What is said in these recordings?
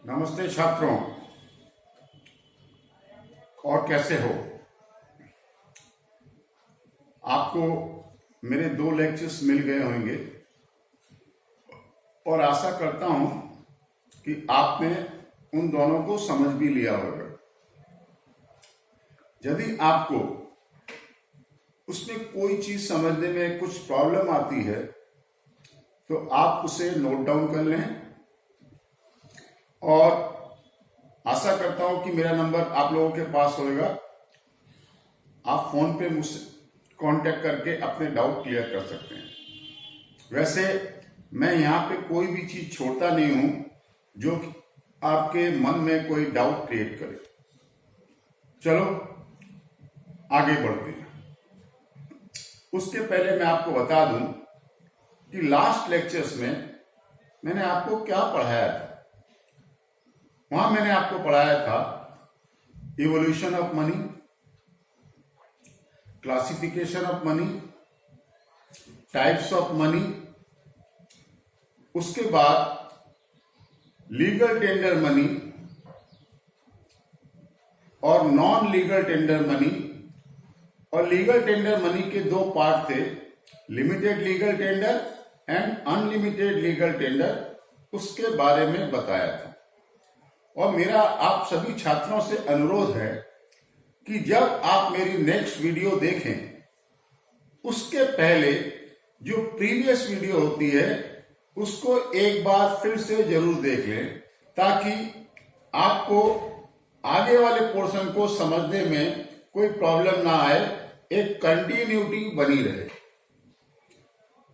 नमस्ते छात्रों, और कैसे हो? आपको मेरे 2 लेक्चर्स मिल गए होंगे और आशा करता हूं कि आपने उन दोनों को समझ भी लिया होगा। यदि आपको उसमें कोई चीज समझने में कुछ प्रॉब्लम आती है तो आप उसे नोट डाउन कर लें और आशा करता हूं कि मेरा नंबर आप लोगों के पास होगा। आप फोन पे मुझसे कांटेक्ट करके अपने डाउट क्लियर कर सकते हैं। वैसे मैं यहाँ पे कोई भी चीज छोड़ता नहीं हूं जो आपके मन में कोई डाउट क्रिएट करे। चलो आगे बढ़ते हैं। उसके पहले मैं आपको बता दूं कि लास्ट लेक्चर्स में मैंने आपको क्या पढ़ाया था। वहां मैंने आपको पढ़ाया था evolution of money, classification of money, types of money, उसके बाद लीगल टेंडर मनी और नॉन लीगल टेंडर मनी। और लीगल टेंडर मनी के 2 पार्ट थे, limited legal tender and unlimited legal tender. उसके बारे में बताया था। और मेरा आप सभी छात्रों से अनुरोध है कि जब आप मेरी नेक्स्ट वीडियो देखें उसके पहले जो प्रीवियस वीडियो होती है उसको एक बार फिर से जरूर देख लें, ताकि आपको आगे वाले पोर्शन को समझने में कोई प्रॉब्लम ना आए, एक कंटिन्यूटी बनी रहे।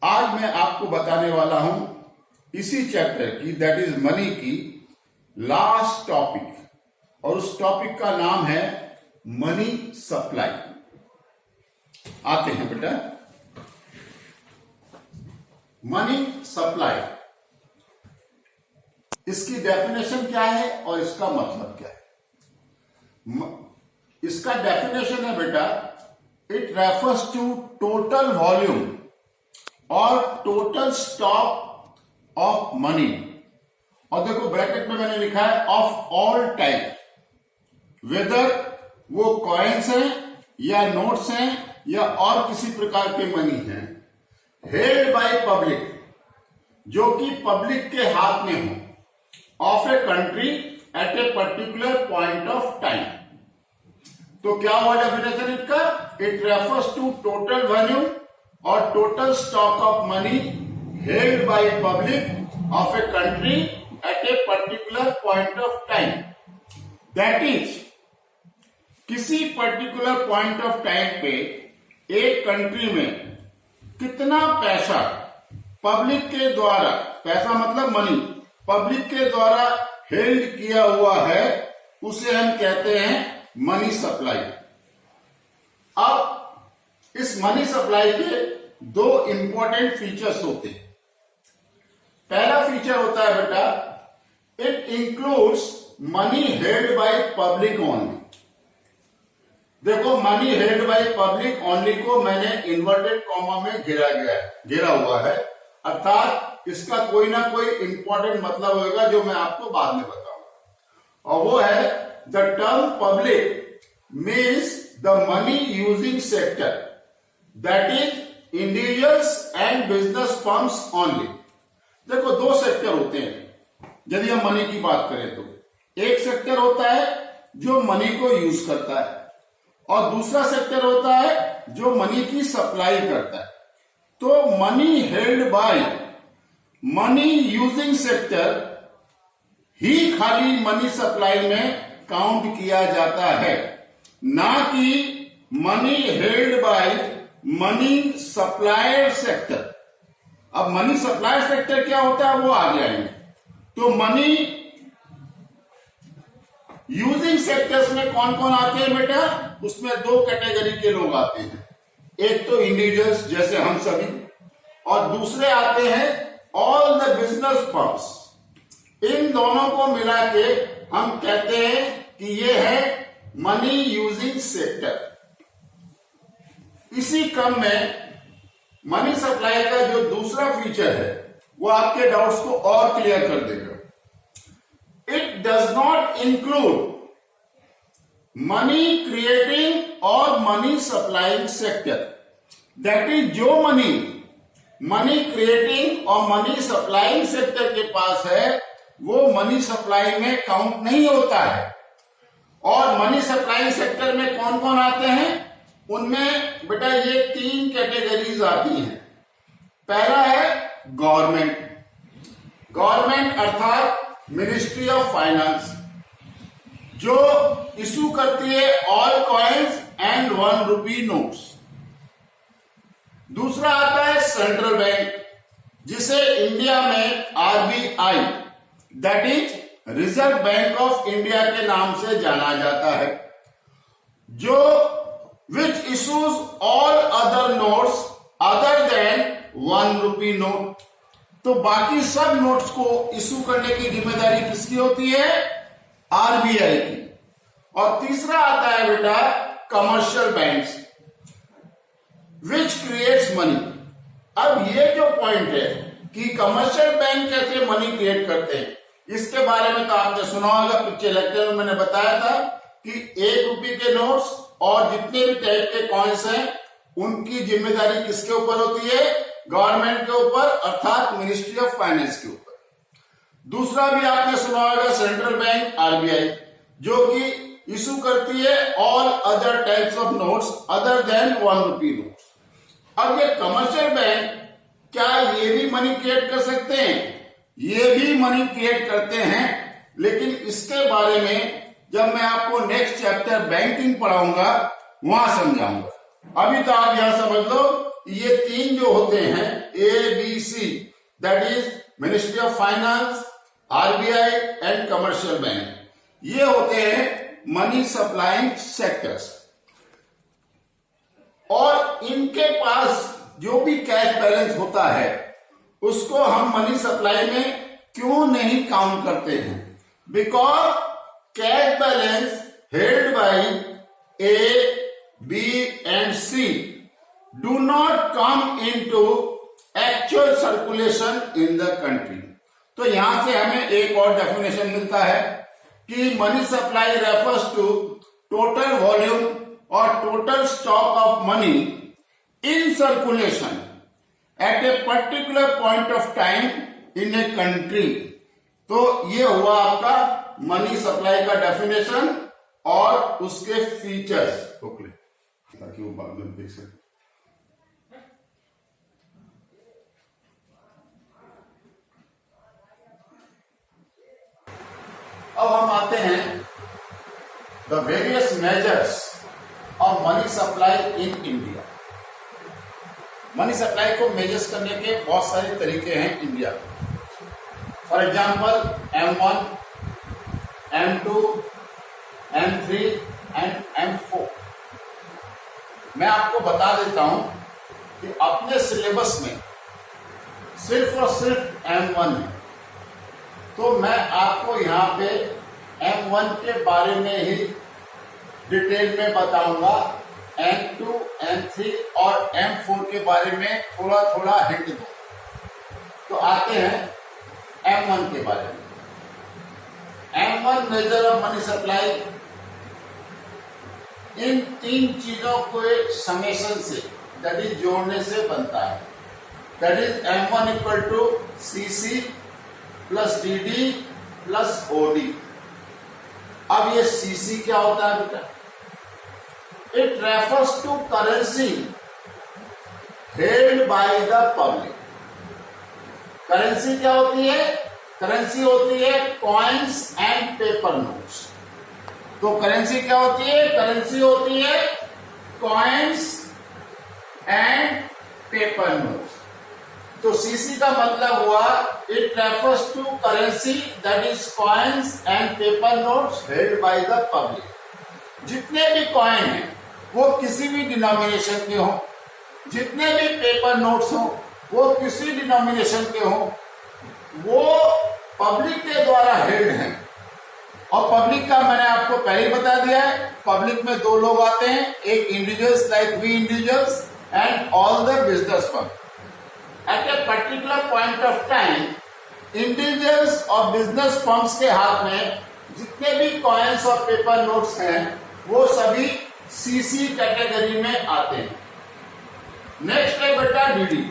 आज मैं आपको बताने वाला हूं इसी चैप्टर की, दैट इज मनी की लास्ट टॉपिक, और उस टॉपिक का नाम है मनी सप्लाई। आते हैं बेटा, मनी सप्लाई, इसकी डेफिनेशन क्या है और इसका मतलब क्या है। इसका डेफिनेशन है बेटा, it refers to total volume और टोटल स्टॉक ऑफ मनी। और देखो ब्रैकेट में मैंने लिखा है ऑफ ऑल टाइप, वेदर वो कॉइन्स हैं या नोट्स हैं या और किसी प्रकार के मनी हैं, हेल्ड बाय पब्लिक, जो कि पब्लिक के हाथ में हो, of a country at a particular point of time. तो क्या हुआ डेफिनेशन इसका? It refers to total volume और total stock of money held by public of a country at a particular point of time. That is, किसी particular point of time पे एक country में कितना पैसा पब्लिक के द्वारा, पैसा मतलब मनी, पब्लिक के द्वारा हेल्ड किया हुआ है, उसे हम कहते हैं मनी सप्लाई। अब इस मनी सप्लाई के 2 इंपॉर्टेंट फीचर्स होते हैं। पहला फीचर होता है बेटा, it includes money held by public only. देखो, money held by public only को मैंने इन्वर्टेड कॉमा में घेरा हुआ है, अर्थात इसका कोई ना कोई इंपॉर्टेंट मतलब होगा जो मैं आपको बाद में बताऊंगा। और वो है, the term public means the money using sector, that is individuals and business firms only. देखो, 2 सेक्टर होते हैं यदि हम मनी की बात करें तो। एक सेक्टर होता है जो मनी को यूज करता है और दूसरा सेक्टर होता है जो मनी की सप्लाई करता है। तो money held by money using sector ही खाली मनी सप्लाई में काउंट किया जाता है, ना कि money held by money supplier sector. अब मनी सप्लायर सेक्टर क्या होता है वो आगे आएंगे। तो मनी यूजिंग सेक्टर्स में कौन कौन आते हैं बेटा? उसमें 2 कैटेगरी के लोग आते हैं, एक तो इंडिविजुअल्स जैसे हम सभी, और दूसरे आते हैं ऑल द बिजनेस फर्म्स। इन दोनों को मिला के हम कहते हैं कि ये है मनी यूजिंग सेक्टर। इसी क्रम में मनी सप्लाई का जो दूसरा फीचर है वो आपके डाउट्स को और क्लियर कर देगा। It does not include money creating और money supplying sector. That is जो मनी क्रिएटिंग और मनी सप्लाइंग सेक्टर के पास है वो मनी सप्लाई में काउंट नहीं होता है। और मनी सप्लाइंग सेक्टर में कौन कौन आते हैं, उनमें बेटा ये 3 कैटेगरीज आती हैं। पहला है गवर्नमेंट अर्थात मिनिस्ट्री ऑफ फाइनेंस, जो इशू करती है all coins and 1 rupee notes. दूसरा आता है सेंट्रल बैंक, जिसे इंडिया में RBI that is Reserve Bank of India के नाम से जाना जाता है, जो which issues all other notes other than 1 rupee note. तो बाकी सब नोट्स को इशू करने की जिम्मेदारी किसकी होती है, आरबीआई की। और तीसरा आता है बेटा commercial banks which creates money. अब ये जो पॉइंट है कि कमर्शियल बैंक कैसे मनी क्रिएट करते हैं, इसके बारे में तो आपने सुना होगा, पिछले लेक्चर में मैंने बताया था कि 1 रुपये के नोट्स और जितने भी टाइप के कॉइन्स हैं उनकी जिम्मेदारी किसके ऊपर होती है, गवर्नमेंट के ऊपर अर्थात मिनिस्ट्री ऑफ फाइनेंस के ऊपर। दूसरा भी आपने सुना होगा सेंट्रल बैंक आरबीआई, जो कि इशू करती है all other types of notes other than 1 rupee notes. अब ये कमर्शियल बैंक क्या ये भी मनी क्रिएट कर सकते हैं, ये भी मनी क्रिएट करते हैं, लेकिन इसके बारे में जब मैं आपको नेक्स्ट चैप्टर बैंकिंग पढ़ाऊंगा वहां समझाऊंगा। अभी तो आप यहां समझ लो ये 3 जो होते हैं ABC that is ministry of finance, RBI and commercial bank, ये होते हैं मनी सप्लाइंग सेक्टर्स। और इनके पास जो भी कैश बैलेंस होता है उसको हम मनी सप्लाई में क्यों नहीं काउंट करते हैं, because cash balance held by A, B and C do not come into actual circulation in the country। तो यहां से हमें एक और डेफिनेशन मिलता है कि money supply refers to total volume और total stock of money in circulation at a particular point of time in a country. तो ये हुआ आपका मनी सप्लाई का डेफिनेशन और उसके फीचर्स, ताकि वो बाद में देख सके। अब हम आते हैं the various measures of money supply in India. Money supply को मेजर्स करने के बहुत सारे तरीके हैं इंडिया में। For example M1, M2, M3 and M4। मैं आपको बता देता हूं कि अपने सिलेबस में सिर्फ और सिर्फ M1 है, तो मैं आपको यहाँ पे M1 के बारे में ही डिटेल में बताऊंगा। M2, M3 और M4 के बारे में थोड़ा थोड़ा हिंट दो। तो आते हैं M1 के बारे में। M1 measure of money supply in 3 चीजों को समेशन से दैट इज जोड़ने से बनता है। That is M1 equal to CC plus DD plus OD। अब ये CC क्या होता है बेटा? It refers to currency held by the public. Currency क्या होती है? करेंसी होती है कॉइन्स एंड पेपर नोट्स। तो करेंसी क्या होती है? करेंसी होती है कॉइन्स एंड पेपर नोट्स। तो सीसी का मतलब हुआ it refers to currency that is coins and paper notes held by the public. जितने भी कॉइन हैं वो किसी भी डिनोमिनेशन के हों, जितने भी पेपर नोट्स हों वो किसी डिनोमिनेशन के हों, वो पब्लिक के द्वारा हेल्ड हैं। और पब्लिक का मैंने आपको पहले ही बता दिया है, पब्लिक में 2 लोग आते हैं, एक individuals like we individuals and all the business firm. At a particular point of time individuals और बिजनेस फर्म्स के हाथ में जितने भी कॉइन्स और पेपर नोट्स हैं वो सभी सीसी कैटेगरी में आते हैं। नेक्स्ट है बेटा डीडी।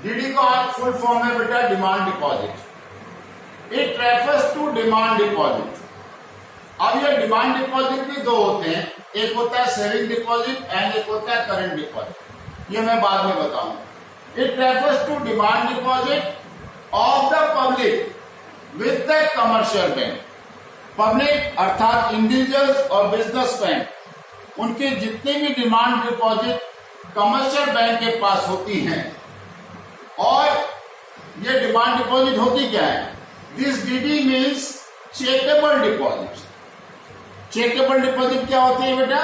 डीडी का फुल फॉर्म है बेटा demand deposit. It refers to demand deposit. अब ये डिमांड डिपॉजिट भी दो होते हैं, एक होता है सेविंग डिपॉजिट एंड एक होता है करंट डिपॉजिट। ये मैं बाद में बताऊंगा। It refers to demand deposit of the public with the commercial bank. Public अर्थात इंडिविजुअल्स और बिजनेसमैन, उनकी जितनी भी डिमांड डिपॉजिट कमर्शियल बैंक के पास होती हैं। और ये डिमांड डिपॉजिट होती क्या है? This DD means checkable deposit. Checkable deposit क्या होती है बेटा?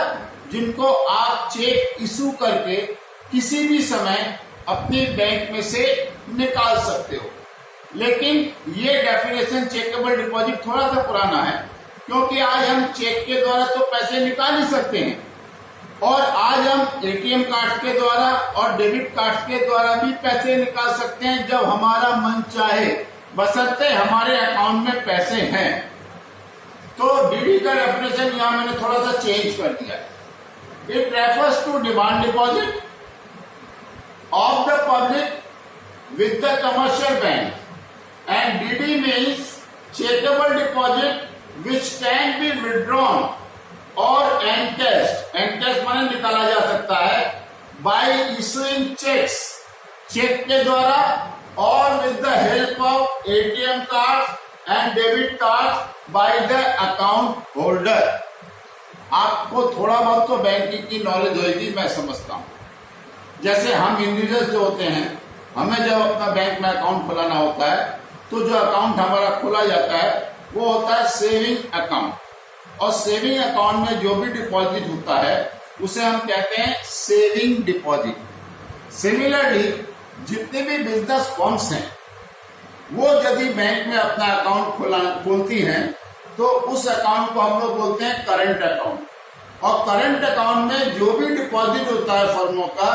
जिनको आप चेक इशू करके किसी भी समय अपनी बैंक में से निकाल सकते हो। लेकिन ये डेफिनेशन चेकेबल डिपॉजिट थोड़ा सा पुराना है, क्योंकि आज हम चेक के द्वारा तो पैसे निकाल ही सकते हैं और आज हम एटीएम कार्ड के द्वारा और डेबिट कार्ड के द्वारा भी पैसे निकाल सकते हैं जब हमारा मन चाहे, बशर्ते हमारे अकाउंट में पैसे हैं। तो डीडी का डेफिनेशन यहां मैंने थोड़ा सा चेंज कर दिया है। It refers to demand deposit of the public with the commercial bank and DD means checkable deposit which can be withdrawn or encashed। encashed माने निकाला जा सकता है by issuing checks, चेक के द्वारा और with the help of ATM cards and debit cards by the account holder। आपको थोड़ा बहुत तो बैंकिंग की नॉलेज होगी, मैं समझता हूं। जैसे हम इंडिविजुअल जो होते हैं, हमें जब अपना बैंक में अकाउंट खुलाना होता है तो जो अकाउंट हमारा खोला जाता है वो होता है सेविंग अकाउंट। और सेविंग अकाउंट में जो भी डिपॉजिट होता है उसे हम कहते हैं सेविंग डिपॉजिट। सिमिलरली जितने भी बिजनेस फर्म्स हैं वो यदि बैंक में अपना अकाउंट खोलती हैं तो उस अकाउंट को हम लोग बोलते हैं करंट अकाउंट। और करंट अकाउंट में जो भी डिपॉजिट होता है फर्मों का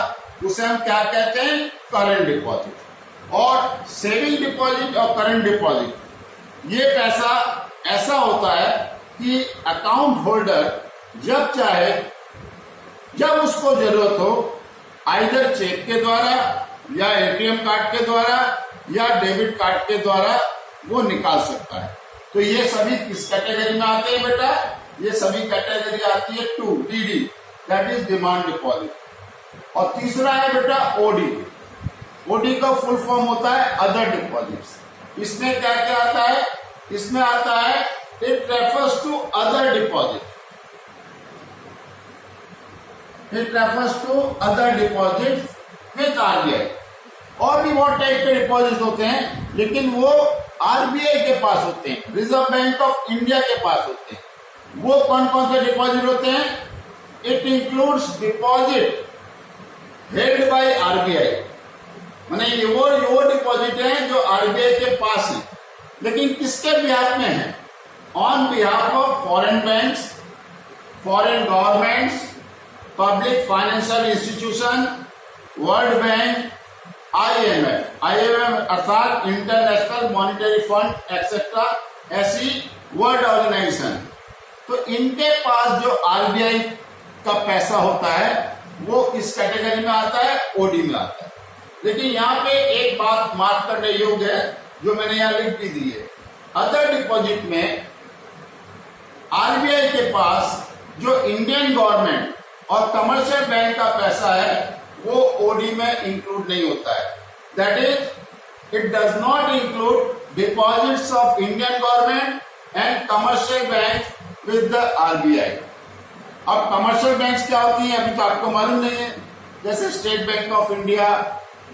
उसे हम क्या कहते हैं? Current deposit. और सेविंग डिपॉजिट और करंट डिपॉजिट ये पैसा ऐसा होता है कि अकाउंट होल्डर जब चाहे, जब उसको जरूरत हो, आइदर चेक के द्वारा या एटीएम कार्ड के द्वारा या डेबिट कार्ड के द्वारा वो निकाल सकता है। तो ये सभी किस कैटेगरी में आते हैं बेटा? ये सभी कैटेगरी आती है to DD, that is demand deposit. और तीसरा है बेटा ओडी। ओडी का फुल फॉर्म होता है अदर डिपॉजिट्स। इसमें क्या क्या आता है? इसमें आता है it refers to other deposit. It refers to other deposit with RBI. और भी बहुत टाइप के डिपॉजिट होते हैं, लेकिन वो आरबीआई के पास होते हैं, रिजर्व बैंक ऑफ इंडिया के पास होते हैं। वो कौन कौन से डिपॉजिट होते हैं? It includes deposit held by RBI. माने ये वो डिपॉजिट है जो आरबीआई के पास है, लेकिन किसके बिहाफ में है? On behalf of foreign banks, foreign governments, public financial institution, world bank, IMF अर्थात इंटरनेशनल मॉनिटरी फंड एक्सेट्रा, ऐसी वर्ल्ड ऑर्गेनाइजेशन। तो इनके पास जो आरबीआई का पैसा होता है वो किस कैटेगरी में आता है? ओडी में आता है। लेकिन यहाँ पे एक बात मार्क करने योग्य है जो मैंने यहाँ लिख भी दी है। अदर डिपॉजिट में आरबीआई के पास जो इंडियन गवर्नमेंट और कमर्शियल बैंक का पैसा है वो ओडी में इंक्लूड नहीं होता है। That is it does not include deposits of Indian government and commercial bank with the RBI. अब कमर्शियल बैंक्स क्या होती हैं अभी तो आपको मालूम नहीं है, जैसे State Bank of India,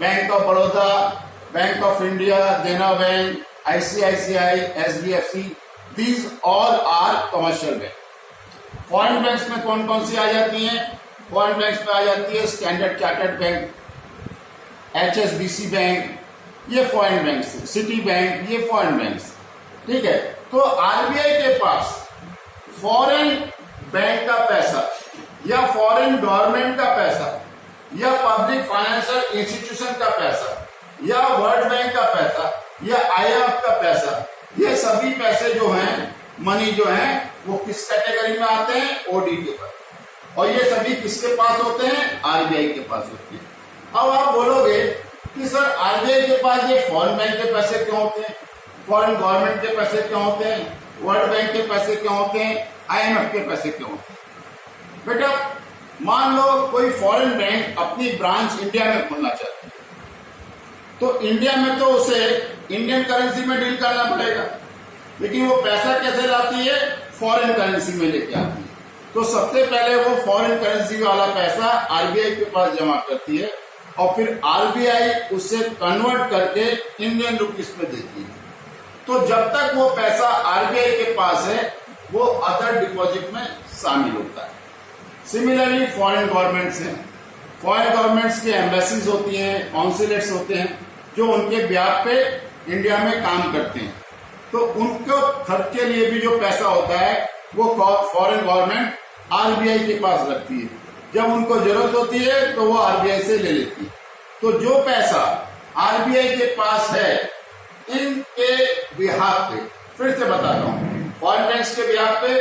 Bank of Baroda, Bank of India, Dena Bank, ICICI, HDFC, these all are commercial bank. Foreign banks में कौन कौन सी आ जाती हैं? फॉरेन बैंक्स में आ जाती है standard chartered bank, HSBC bank, ये फॉरेन बैंक्स, सिटी बैंक, ये फॉरेन बैंक्स। ठीक है, तो आरबीआई के पास फॉरेन बैंक का पैसा या फॉरेन गवर्नमेंट का पैसा या पब्लिक फाइनेंशियल इंस्टीट्यूशन का पैसा या वर्ल्ड बैंक का पैसा या आईएमएफ का पैसा, ये सभी पैसे जो हैं मनी जो है वो किस कैटेगरी में आते हैं, ओडीटी पर। और ये सभी किसके पास होते हैं, आरबीआई के पास होते हैं। अब आप बोलोगे कि सर आरबीआई के पास ये फॉरेन बैंक के पैसे क्यों होते हैं, फॉरेन गवर्नमेंट के पैसे क्यों होते हैं, वर्ल्ड बैंक के पैसे क्यों होते हैं, आईएमएफ के पैसे क्यों होते हैं। बेटा मान लो कोई फॉरेन बैंक अपनी ब्रांच इंडिया में खोलना चाहती है, तो इंडिया में तो उसे इंडियन करेंसी में डील करना पड़ेगा, लेकिन वो पैसा कैसे लाती है, फॉरेन करेंसी में लेके आती है। तो सबसे पहले वो फॉरेन करेंसी वाला पैसा आरबीआई के पास जमा करती है और फिर आरबीआई उसे कन्वर्ट करके इंडियन रुपीस में देती है। तो जब तक वो पैसा आरबीआई के पास है वो अदर डिपॉजिट में शामिल होता है। सिमिलरली फॉरेन गवर्नमेंट्स हैं, फॉरेन गवर्नमेंट्स की एम्बेसीज होती हैं, कॉन्सुलेट्स होते हैं जो उनके ब्याज पे इंडिया में काम करते हैं। तो उनको खर्च के लिए भी जो पैसा होता है वो फॉरेन गवर्नमेंट आरबीआई के पास रखती है। जब उनको जरूरत होती है तो वो आरबीआई से ले लेती है। तो जो पैसा आरबीआई के पास है इनके बिहाफ पे, फिर से बताता हूं, फॉरेन बैंक्स के बिहाफ पे,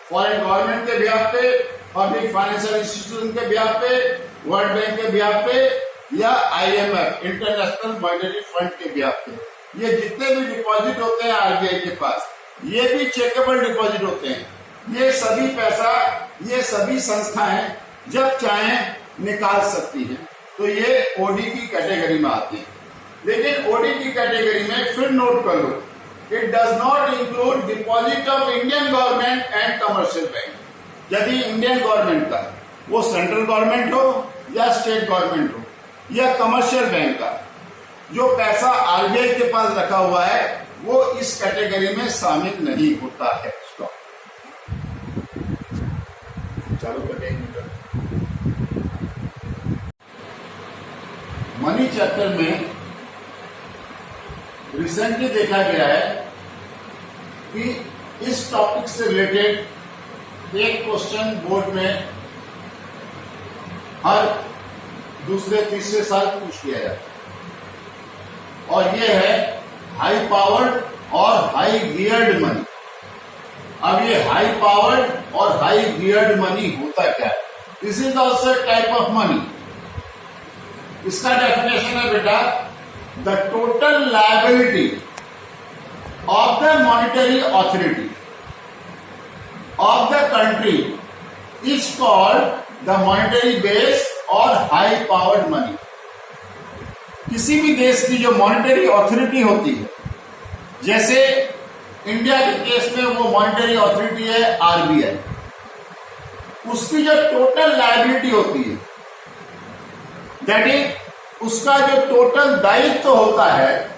फॉरेन गवर्नमेंट के बिहाफ पे, पब्लिक फाइनेंशियल इंस्टीट्यूशन के बिहाफ पे, वर्ल्ड बैंक के बिहाफ पे या आईएमएफ इंटरनेशनल मॉनेटरी फंड के बिहाफ पे, ये जितने भी डिपॉजिट होते हैं आरबीआई के पास, ये भी चेकेबल डिपॉजिट होते हैं। ये सभी पैसा, ये सभी संस्थाएं जब चाहें निकाल सकती हैं। तो ये ओडीटी कैटेगरी में आती है। लेकिन ओडीटी कैटेगरी में फिर नोट कर लो, it does not include deposit of Indian government and commercial bank. यदि इंडियन गवर्नमेंट का, वो सेंट्रल गवर्नमेंट हो या स्टेट गवर्नमेंट हो या कमर्शियल बैंक का, जो पैसा आरबीआई के पास रखा हुआ है वो इस कैटेगरी में शामिल नहीं होता है। स्टॉप, चालू करते हैं। मनी चैप्टर में रिसेंटली देखा गया है कि इस टॉपिक से रिलेटेड एक क्वेश्चन बोर्ड में हर दूसरे तीसरे साल पूछ लिया जाता है, और ये है हाई पावर्ड और हाई गियर्ड मनी। अब ये हाई पावर्ड और हाई गियर्ड मनी होता क्या है? This is also type of money. इसका डेफिनेशन है बेटा, the total liability of the monetary authority of the country is called the monetary base और हाई पावर्ड मनी। किसी भी देश की जो मॉनिटरी ऑथोरिटी होती है, जैसे इंडिया के केस में वो मॉनिटरी ऑथोरिटी है आरबीआई, उसकी जो टोटल लायबिलिटी होती है, दैट इज उसका जो टोटल दायित्व होता है,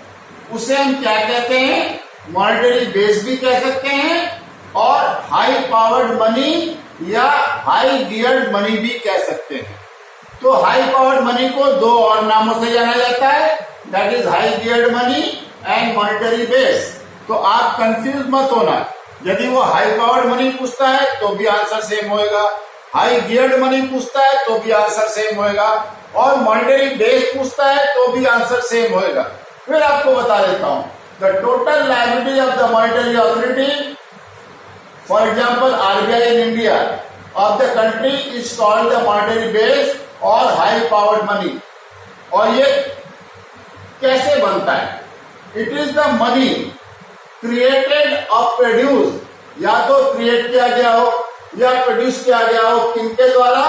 उसे हम क्या कहते हैं? मॉनिटरी बेस भी कह सकते हैं और हाई पावर्ड मनी या हाई गियर्ड मनी भी कह सकते हैं। तो हाई पावर्ड मनी को दो और नामों से जाना जाता है, that is high geared money and monetary base. तो आप कंफ्यूज मत होना, यदि वो हाई पावर्ड मनी पूछता है तो भी आंसर सेम होएगा, हाई गियर्ड मनी पूछता है तो भी आंसर सेम होएगा, और मॉनिटरी बेस पूछता है तो भी आंसर सेम होएगा। फिर आपको बता देता हूं, the total liability of the monetary authority, for example RBI in India, of the country is called the monetary base और हाई पावर्ड मनी। और ये कैसे बनता है? It is the money created और प्रोड्यूस, या तो क्रिएट किया गया हो या प्रोड्यूस किया गया हो, किनके द्वारा?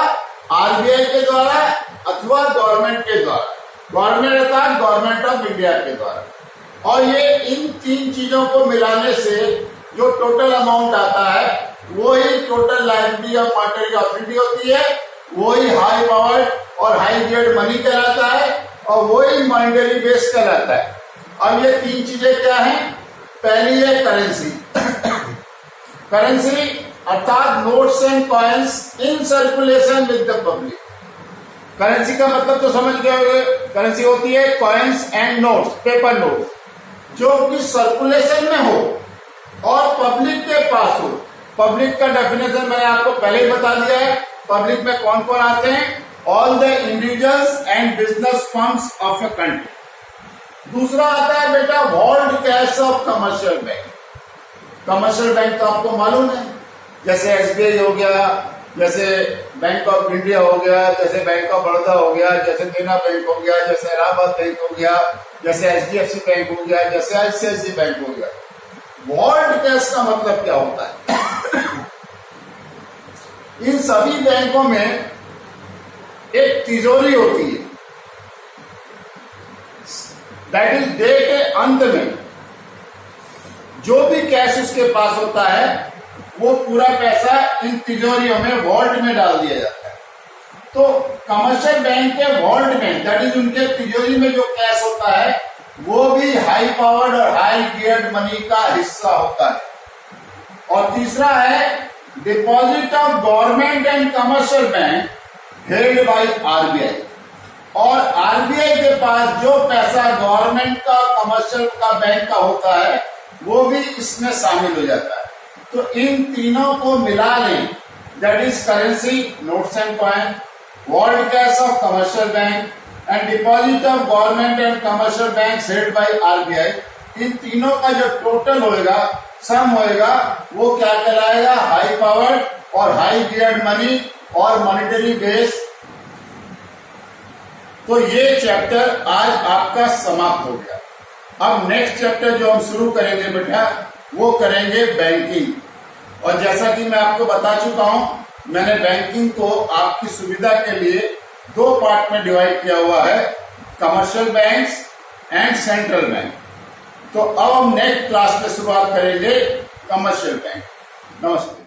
आरबीआई के द्वारा अथवा गवर्नमेंट के द्वारा, गवर्नमेंट अर्थात गवर्नमेंट ऑफ इंडिया के द्वारा। और ये इन तीन चीजों को मिलाने से जो टोटल अमाउंट आता है वो ही total liability of monetary authority होती है, वो ही हाई पावर्ड और हाई गियर्ड मनी कहलाता है, और वो ही मॉनिटरी बेस कहलाता है। अब ये तीन चीजें क्या हैं? पहली है करेंसी। करेंसी अर्थात notes and coins in circulation with the public. Currency का मतलब तो समझ गए होंगे, करेंसी होती है coins and notes, paper notes, जो कि सर्कुलेशन में हो और पब्लिक के पास हो। पब्लिक का डेफिनेशन मैंने आपको पहले ही बता दिया है। पब्लिक में कौन कौन आते हैं? All the individuals and business firms of a country. दूसरा आता है बेटा vault cash of commercial bank. Commercial bank तो आपको मालूम है, जैसे एसबीआई हो गया, जैसे बैंक ऑफ इंडिया हो गया, जैसे बैंक ऑफ बड़ौदा हो गया, जैसे देना बैंक हो गया, जैसे इलाहाबाद बैंक हो गया, जैसे एचडीएफसी बैंक हो गया, जैसे आईसीआईसी बैंक हो गया। वॉल्ट कैश का मतलब क्या होता है? इन सभी बैंकों में एक तिजोरी होती है, दैट इज डे के अंत में जो भी कैश उसके पास होता है वो पूरा पैसा इन तिजोरियों में, वॉल्ट में डाल दिया जाता है। तो कमर्शियल बैंक के वॉल्ट में, दैट इज उनके तिजोरी में जो कैश होता है वो भी हाई पावर्ड और हाई गियर्ड मनी का हिस्सा होता है। और तीसरा है deposit of government and commercial bank held by RBI. और आरबीआई के पास जो पैसा गवर्नमेंट का, कमर्शियल का, बैंक का होता है वो भी इसमें शामिल हो जाता है। तो इन तीनों को मिला लें, that is currency, notes and coin, vault cash of commercial bank and deposit of government and commercial bank held by RBI. इन तीनों का जो टोटल होएगा, सम होएगा, वो क्या कहलाएगा? हाई पावर्ड और हाई गियर्ड मनी और मॉनेटरी बेस। तो ये चैप्टर आज आपका समाप्त हो गया। अब नेक्स्ट चैप्टर जो हम शुरू करेंगे बेटा, वो करेंगे बैंकिंग। और जैसा कि मैं आपको बता चुका हूं, मैंने बैंकिंग को आपकी सुविधा के लिए 2 पार्ट में डिवाइड किया हुआ है, commercial banks and central bank. तो अब हम नेक्स्ट क्लास में शुरुआत करेंगे कमर्शियल बैंक। नमस्ते।